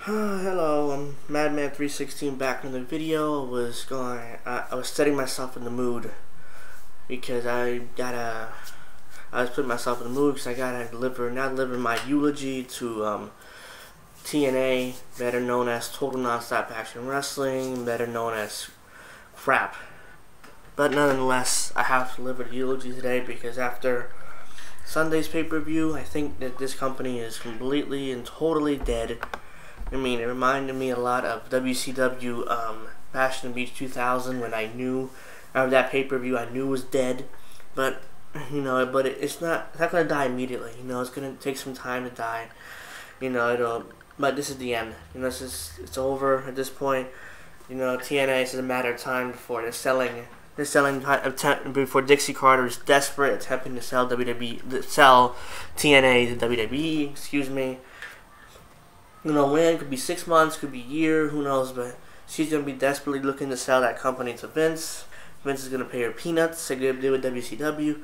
Hello, I'm Madman316 back in the video. I was setting myself in the mood because I was putting myself in the mood because I gotta deliver my eulogy to TNA, better known as Total Nonstop Action Wrestling, better known as crap. But nonetheless, I have to deliver the eulogy today because after Sunday's pay-per-view, I think that this company is completely and totally dead. I mean, it reminded me a lot of WCW Bash and Beach 2000 when I knew out of that pay-per-view I knew was dead. But it's not gonna die immediately. It's gonna take some time to die. But this is the end. It's over at this point. TNA, it's a matter of time before before Dixie Carter is desperate attempting to sell sell TNA to WWE. Excuse me. When? Could be 6 months, could be a year, who knows, but she's going to be desperately looking to sell that company to Vince. Vince is going to pay her peanuts, like they did with WCW,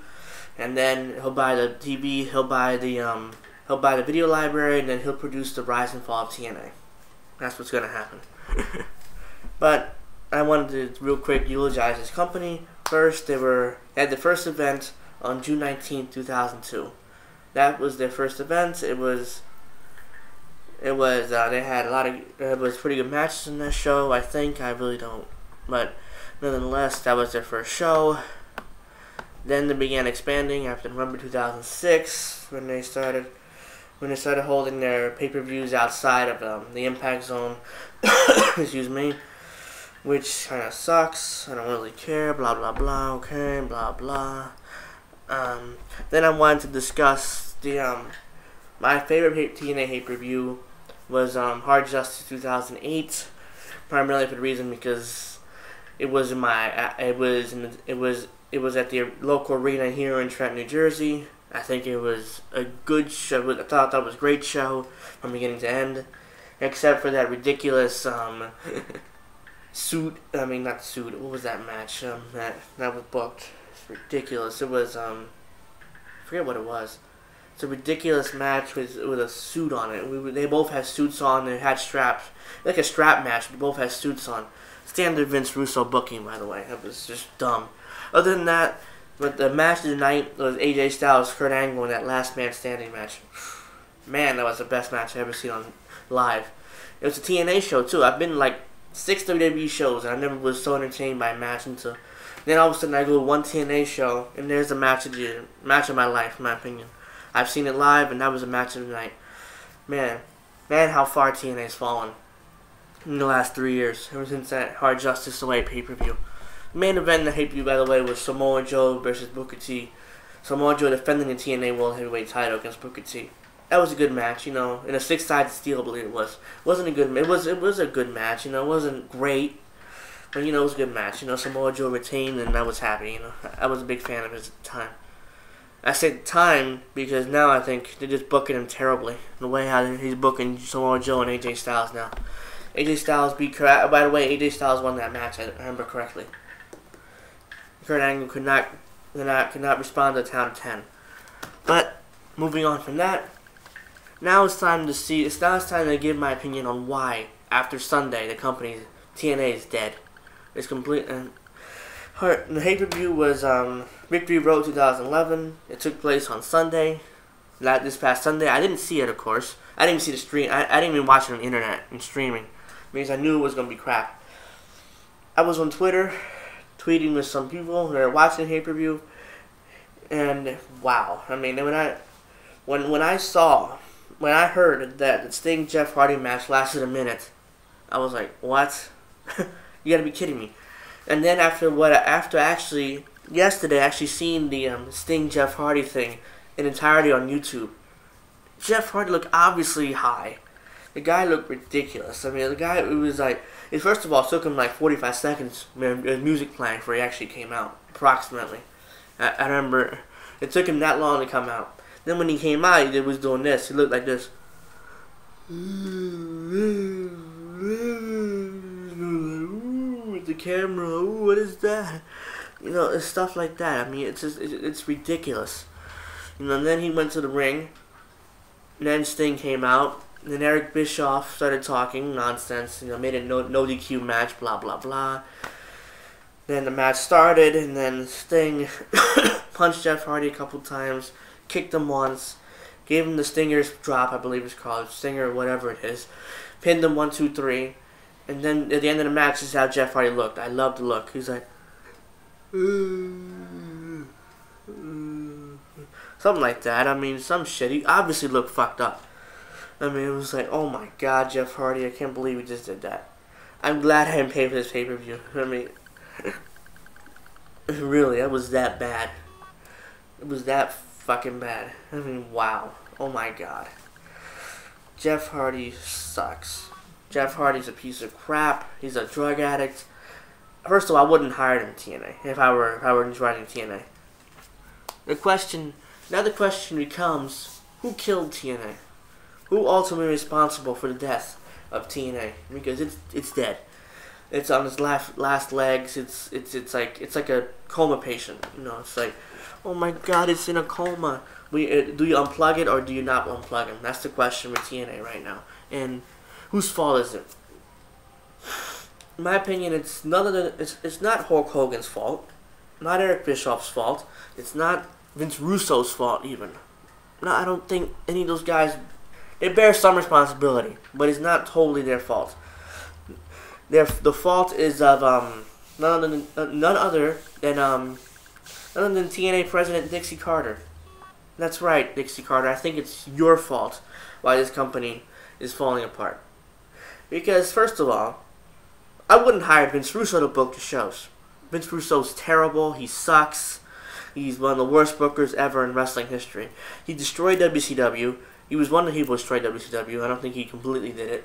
and then he'll buy the TV, he'll buy the video library, and then he'll produce the rise and fall of TNA. That's what's going to happen. But I wanted to real quick eulogize this company. First, they had the first event on June 19th, 2002. That was their first event. They had it was pretty good matches in that show, I think. I really don't. But nonetheless, that was their first show. Then they began expanding after November 2006 when they started holding their pay-per-views outside of the Impact Zone. Excuse me. Which kind of sucks. I don't really care. Blah, blah, blah. Okay, blah, blah. Then I wanted to discuss my favorite TNA pay-per-view was Hard Justice 2008, primarily for the reason because it was at the local arena here in Trenton, New Jersey. I think it was a good show. I thought it was a great show from beginning to end, except for that ridiculous suit. I mean, not suit. What was that match? That was booked. It's ridiculous. It was I forget what it was. It's a ridiculous match with a suit on it. They both had suits on. They had straps, like a strap match. They both had suits on. Standard Vince Russo booking, by the way. That was just dumb. Other than that, but the match of the night was AJ Styles, Kurt Angle in that Last Man Standing match. Man, that was the best match I've ever seen on live. It was a TNA show too. I've been to like 6 WWE shows, and I never was so entertained by a match until then. All of a sudden, I go to one TNA show, and there's a match of my life, in my opinion. I've seen it live, and that was a match of the night. Man, how far TNA's fallen in the last 3 years, ever since that Hard Justice Away pay-per-view. The main event in the pay-per-view, by the way, was Samoa Joe versus Booker T. Samoa Joe defending the TNA World Heavyweight title against Booker T. That was a good match, in a 6-sided steel, I believe it was. It was a good match, it wasn't great, but it was a good match. Samoa Joe retained, and I was happy. I was a big fan of his at the time. I say time because now I think they're just booking him terribly. The way how he's booking Samoa Joe and AJ Styles now. AJ Styles by the way, AJ Styles won that match, I remember correctly. Kurt Angle could not respond to the count of 10. But moving on from that, now it's time to give my opinion on why after Sunday the company TNA is dead. It's complete. The pay-per-view was Victory Road 2011. It took place on Sunday. This past Sunday. I didn't see it, of course. I didn't even see the stream. I didn't even watch it on the internet and streaming because I knew it was going to be crap. I was on Twitter tweeting with some people that are watching the pay-per-view, and wow. I mean, when I heard that the Sting Jeff Hardy match lasted a minute, I was like, what? You gotta be kidding me. And then yesterday, actually seeing the Sting Jeff Hardy thing in entirety on YouTube, Jeff Hardy looked obviously high. The guy looked ridiculous. I mean, it was like, first of all, it took him like 45 seconds, music playing before he actually came out, approximately. I remember, it took him that long to come out. Then when he came out, he was doing this. He looked like this. The camera, ooh, what is that? It's stuff like that. I mean, it's ridiculous. And then he went to the ring. And then Sting came out, And then Eric Bischoff started talking nonsense, made a no DQ match, blah, blah, blah. Then the match started, and then Sting punched Jeff Hardy a couple times, kicked him once, gave him the Stinger's drop, I believe it's called, Stinger, whatever it is, pinned him 1, 2, 3, and then at the end of the match, this is how Jeff Hardy looked. I love the look. He's like, something like that. I mean, some shit. He obviously looked fucked up. I mean, it was like, oh my god, Jeff Hardy, I can't believe he just did that. I'm glad I didn't pay for this pay-per-view. I mean, really, that was that bad. It was that fucking bad. I mean, wow. Oh my god. Jeff Hardy sucks. Jeff Hardy's a piece of crap. He's a drug addict. First of all, I wouldn't hire him in TNA if I were running TNA. Now the question becomes, who killed TNA? Who ultimately responsible for the death of TNA? Because it's dead. It's on its last legs. It's like a coma patient. It's like, oh my god, it's in a coma. Do you unplug it or do you not unplug him? That's the question with TNA right now. And whose fault is it? In my opinion, it's not Hulk Hogan's fault, not Eric Bischoff's fault. It's not Vince Russo's fault even. No, I don't think any of those guys. They bear some responsibility, but it's not totally their fault. The fault is of none other than TNA President Dixie Carter. That's right, Dixie Carter. I think it's your fault why this company is falling apart. Because first of all, I wouldn't hire Vince Russo to book the shows. Vince Russo's terrible. He sucks. He's one of the worst bookers ever in wrestling history. He destroyed WCW. He was one of the people who destroyed WCW. I don't think he completely did it.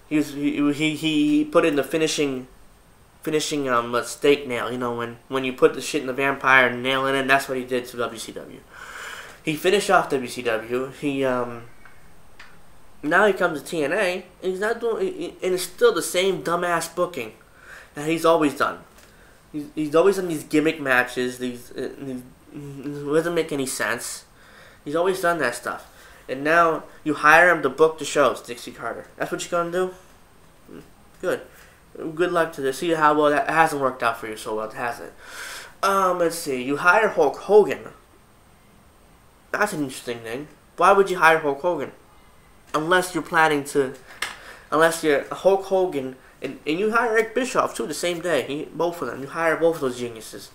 He put in the finishing stake nail. When you put the shit in the vampire and nail it in, that's what he did to WCW. He finished off WCW. Now he comes to TNA, and he's not doing, and it's still the same dumbass booking that he's always done. He's always done these gimmick matches. It doesn't make any sense. He's always done that stuff. And now you hire him to book the shows, Dixie Carter. That's what you're going to do? Good. Good luck to this. See how well that hasn't worked out for you so well, has it? Let's see. You hire Hulk Hogan. That's an interesting thing. Why would you hire Hulk Hogan? Unless you're Hulk Hogan, and you hire Eric Bischoff too the same day. Both of them. You hire both of those geniuses.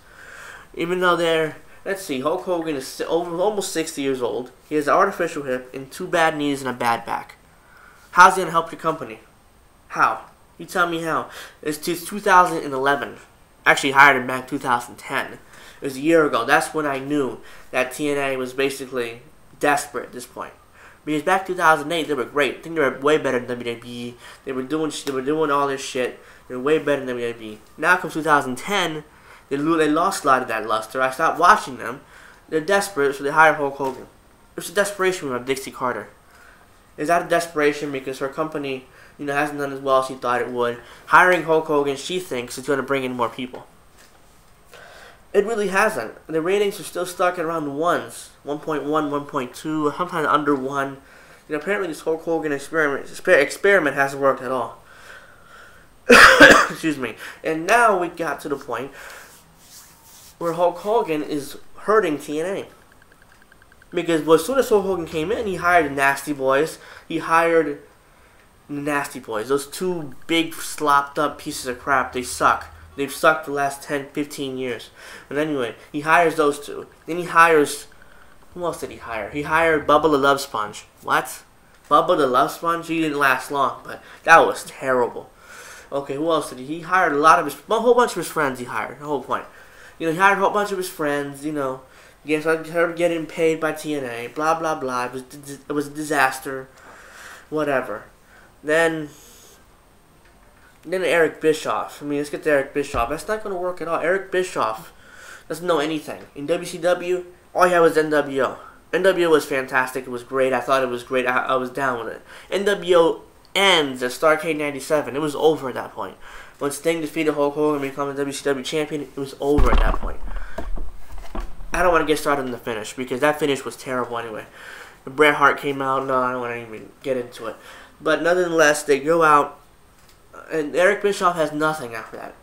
Even though they're... Let's see, Hulk Hogan is almost 60 years old. He has an artificial hip and 2 bad knees and a bad back. How's he going to help your company? How? You tell me how. It's 2011. Actually hired him back in 2010. It was a year ago. That's when I knew that TNA was basically desperate at this point. Because back in 2008, they were great. I think they were way better than WWE. They were doing all this shit. They were way better than WWE. Now comes 2010. They lost a lot of that luster. I stopped watching them. They're desperate, so they hire Hulk Hogan. It's a desperation of Dixie Carter. Is that a desperation because her company, hasn't done as well as she thought it would? Hiring Hulk Hogan, she thinks, is going to bring in more people. It really hasn't. The ratings are still stuck at around the ones. 1.1, 1.2, sometimes under 1. Apparently this Hulk Hogan experiment hasn't worked at all. Excuse me. And now we got to the point where Hulk Hogan is hurting TNA. Because as soon as Hulk Hogan came in, he hired the Nasty Boys. He hired the Nasty Boys. Those 2 big, slopped up pieces of crap. They suck. They've sucked the last 10, 15 years. But anyway, he hires those 2. Then he hires... Who else did he hire? He hired Bubba the Love Sponge. What? Bubba the Love Sponge? He didn't last long, but that was terrible. Okay, who else did he? He hired a whole bunch of his friends he hired. The whole point. He hired a whole bunch of his friends, Yes, I heard getting paid by TNA, blah, blah, blah. It was a disaster. Whatever. Then Eric Bischoff. Let's get to Eric Bischoff. That's not going to work at all. Eric Bischoff doesn't know anything. In WCW, all he had was NWO. NWO was fantastic. It was great. I thought it was great. I was down with it. NWO ends at Starrcade 97. It was over at that point. When Sting defeated Hulk Hogan and became the WCW champion, it was over at that point. I don't want to get started on the finish because that finish was terrible anyway. Bret Hart came out. No, I don't want to even get into it. But nonetheless, they go out, and Eric Bischoff has nothing after that.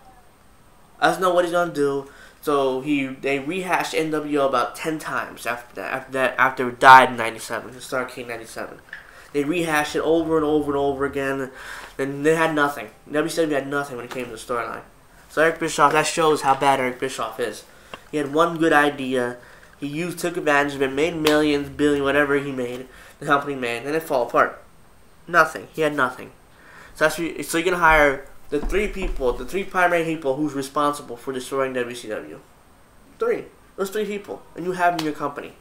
I don't know what he's gonna do. So they rehashed NWO about 10 times after it died in '97. It started King '97. They rehashed it over and over and over again, and they had nothing. WCW had nothing when it came to the storyline. So Eric Bischoff, that shows how bad Eric Bischoff is. He had one good idea. He took advantage of it, made millions, billion, whatever he made, the company made, and it fell apart. Nothing. He had nothing. So you're gonna hire the three primary people who's responsible for destroying WCW. Those three people, and you have them in your company.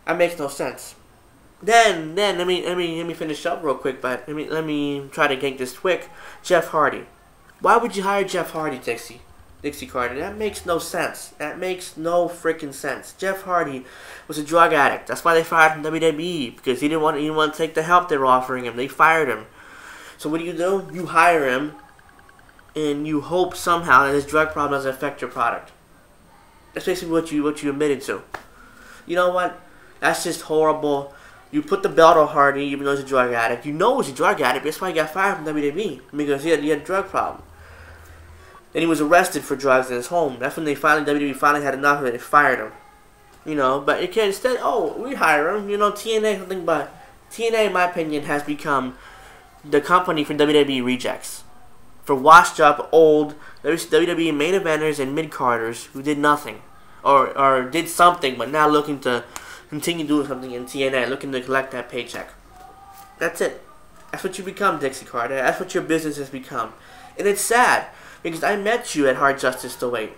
That makes no sense. Then let me finish up real quick, but let me try to get this quick. Jeff Hardy. Why would you hire Jeff Hardy, Dixie Carter? That makes no sense. That makes no freaking sense. Jeff Hardy was a drug addict. That's why they fired him from WWE, because he didn't want to take the help they were offering him. They fired him. So what do? You hire him, and you hope somehow that his drug problem doesn't affect your product. That's basically what you admitted to. You know what? That's just horrible. You put the belt on Hardy, even though he's a drug addict. You know he's a drug addict, but that's why he got fired from WWE, because he had a drug problem. Then he was arrested for drugs in his home. That's when WWE finally had enough of it and fired him. You know, but it can instead, we hire him. You know, TNA, something, but TNA, in my opinion, has become the company for WWE rejects. For washed up, old WWE main eventers and mid-carders who did nothing. Or did something, but now looking to continue doing something in TNA, looking to collect that paycheck. That's it. That's what you become, Dixie Carter. That's what your business has become. And it's sad, because I met you at Hard Justice to Wait.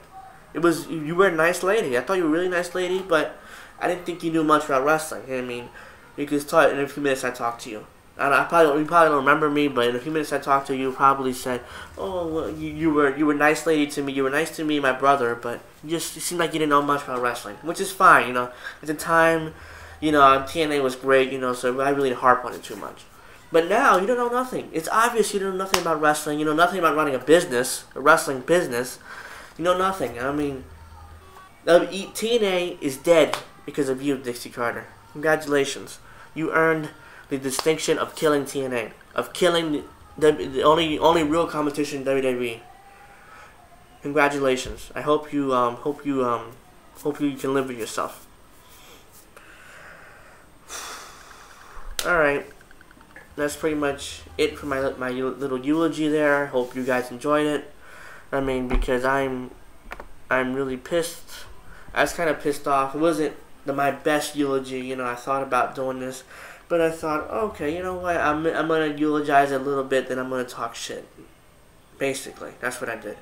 You were a nice lady. I thought you were a really nice lady, but I didn't think you knew much about wrestling. I mean, because in a few minutes I talked to you. And you probably don't remember me, but in a few minutes I talked to you, you probably said, "Oh, well, you were a nice lady to me. You were nice to me, and my brother, but you seemed like you didn't know much about wrestling," which is fine, you know. At the time, you know, TNA was great, you know, so I really didn't harp on it too much. But now you don't know nothing. It's obvious you know nothing about wrestling. You know nothing about running a wrestling business. You know nothing. I mean, TNA is dead because of you, Dixie Carter. Congratulations. You earned the distinction of killing TNA, of killing the only real competition in WWE. Congratulations. I hope you can live with yourself. All right, that's pretty much it for my little eulogy there. Hope you guys enjoyed it. I mean, because I'm really pissed. I was kind of pissed off. It wasn't my best eulogy. You know, I thought about doing this. But I thought, okay, you know what? I'm gonna eulogize it a little bit, then I'm gonna talk shit. Basically, that's what I did.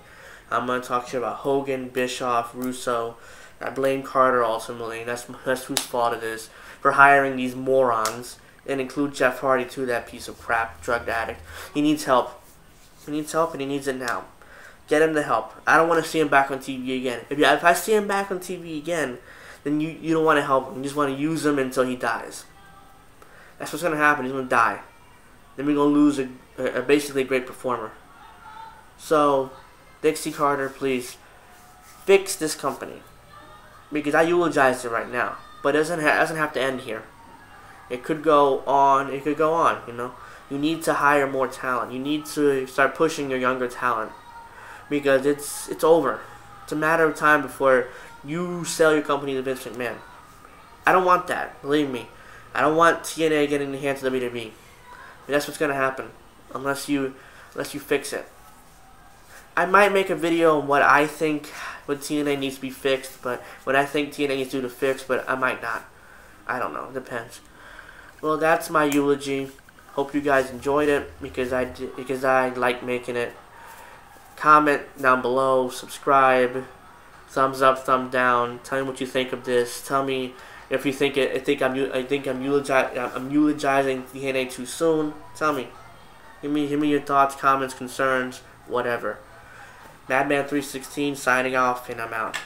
I'm gonna talk shit about Hogan, Bischoff, Russo. I blame Carter ultimately. That's whose fault it is for hiring these morons, and include Jeff Hardy too, that piece of crap drug addict. He needs help. He needs help, and he needs it now. Get him the help. I don't want to see him back on TV again. If I see him back on TV again, then you don't want to help him. You just want to use him until he dies. That's what's going to happen. He's going to die. Then we're going to lose a basically great performer. So, Dixie Carter, please, fix this company. Because I eulogized it right now. But it doesn't have to end here. It could go on. It could go on, you know. You need to hire more talent. You need to start pushing your younger talent. Because it's over. It's a matter of time before you sell your company to Vince McMahon. I don't want that. Believe me. I don't want TNA getting in the hands of WWE. And that's what's gonna happen unless you fix it. I might make a video on what I think TNA needs to be fixed, but what I think TNA needs to do to fix, but I might not. I don't know. It depends. Well, that's my eulogy. Hope you guys enjoyed it because I like making it. Comment down below. Subscribe. Thumbs up. Thumb down. Tell me what you think of this. Tell me. If you think I'm eulogizing TNA too soon, tell me. Give me your thoughts, comments, concerns, whatever. Madman316 signing off, and I'm out.